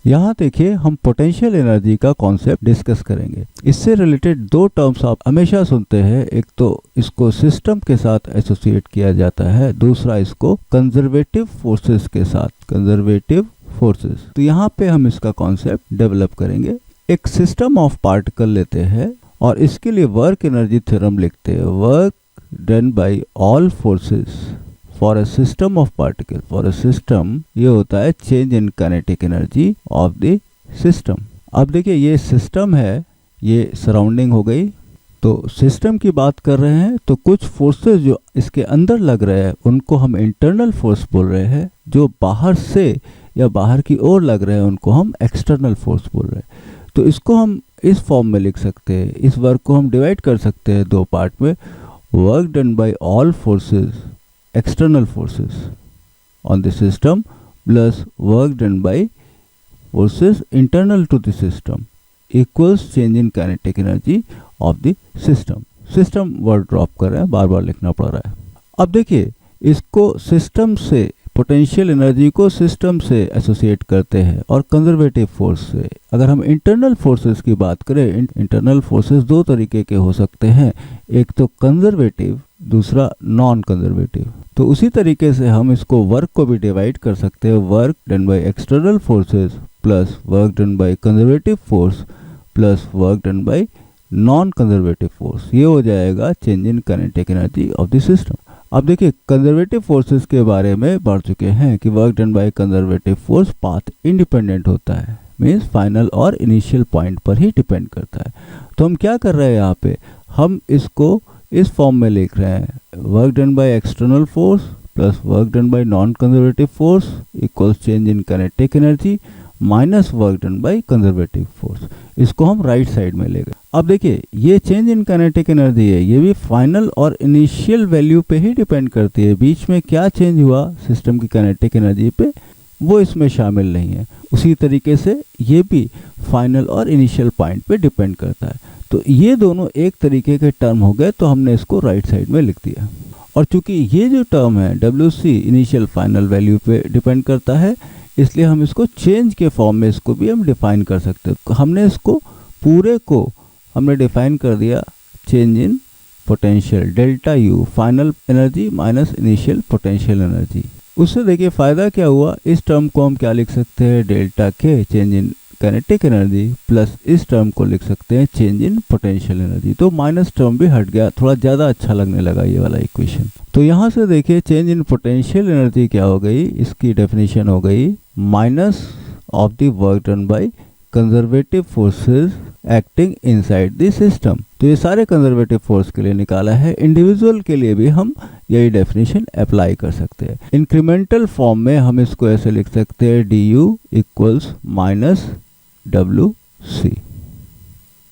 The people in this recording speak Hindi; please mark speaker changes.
Speaker 1: यहाँ देखिए हम पोटेंशियल एनर्जी का कॉन्सेप्ट डिस्कस करेंगे। इससे रिलेटेड दो टर्म्स आप हमेशा सुनते हैं, एक तो इसको सिस्टम के साथ एसोसिएट किया जाता है, दूसरा इसको कंजर्वेटिव फोर्सेस के साथ, कंजर्वेटिव फोर्सेस। तो यहाँ पे हम इसका कॉन्सेप्ट डेवलप करेंगे। एक सिस्टम ऑफ पार्टिकल लेते हैं और इसके लिए वर्क एनर्जी थ्योरम लिखते हैं। Work done by all forces for a system of particle, for a system ये होता है change in kinetic energy of the system. अब देखिए ये सिस्टम है, ये सराउंडिंग हो गई। तो सिस्टम की बात कर रहे हैं तो कुछ फोर्सेस जो इसके अंदर लग रहे हैं उनको हम इंटरनल फोर्स बोल रहे हैं, जो बाहर से या बाहर की ओर लग रहे हैं उनको हम एक्सटर्नल फोर्स बोल रहे हैं। तो इसको हम इस फॉर्म में लिख सकते हैं। इस वर्क को हम डिवाइड कर सकते हैं दो पार्ट में। Work done by all forces, external forces on the system, plus work done by forces internal to the system equals change in kinetic energy of the system. System word drop कर रहे हैं, बार बार लिखना पड़ रहा है। अब देखिए इसको सिस्टम से, पोटेंशियल एनर्जी को सिस्टम से एसोसिएट करते हैं और कंजर्वेटिव फोर्स से। अगर हम इंटरनल फोर्सेस की बात करें, इंटरनल फोर्सेस दो तरीके के हो सकते हैं, एक तो कंजर्वेटिव, दूसरा नॉन कंजर्वेटिव। तो उसी तरीके से हम इसको वर्क को भी डिवाइड कर सकते हैं। Work done by external forces plus work done by conservative force plus work done by non conservative force. ये हो जाएगा change in kinetic energy of the system. अब देखिए कंजर्वेटिव फोर्सेस के बारे में पढ़ चुके हैं कि work done by conservative force path independent होता है, मीन्स फाइनल और इनिशियल पॉइंट पर ही डिपेंड करता है। तो हम क्या कर रहे हैं यहाँ पे, हम इसको इस फॉर्म में लिख रहे हैं। Work done by external force plus work done by non conservative force equals change in kinetic energy minus work done by conservative force. इसको हम राइट साइड में ले गए। अब देखिए ये चेंज इन काइनेटिक एनर्जी है, ये भी फाइनल और इनिशियल वैल्यू पे ही डिपेंड करती है। बीच में क्या चेंज हुआ सिस्टम की काइनेटिक एनर्जी पे वो इसमें शामिल नहीं है। उसी तरीके से ये भी फाइनल और इनिशियल पॉइंट पे डिपेंड करता है। तो ये दोनों एक तरीके के टर्म हो गए, तो हमने इसको राइट साइड में लिख दिया। और चूंकि ये जो टर्म है WC इनिशियल फाइनल वैल्यू पे डिपेंड करता है, इसलिए हम इसको चेंज के फॉर्म में इसको भी हम डिफाइन कर सकते हैं। हमने इसको पूरे को हमने डिफाइन कर दिया change in potential delta U final energy minus initial potential energy. उससे देखिए फायदा क्या हुआ, इस टर्म को हम क्या लिख सकते हैं, delta K change in kinetic energy plus इस टर्म को लिख सकते हैं चेंज इन पोटेंशियल एनर्जी। तो माइनस टर्म भी हट गया, थोड़ा ज़्यादा अच्छा लगने लगा ये वाला इक्वेशन। तो यहाँ से देखिए चेंज इन पोटेंशियल एनर्जी क्या हो गई, इसकी डेफिनेशन हो गई minus of the work done by conservative forces acting inside the system. तो ये सारे कंजर्वेटिव फोर्स के लिए निकाला है। इंडिविजुअल के लिए भी हम यही डेफिनेशन अप्लाई कर सकते हैं। इंक्रीमेंटल फॉर्म में हम इसको ऐसे लिख सकते हैं DU इक्वल्स माइनस WC।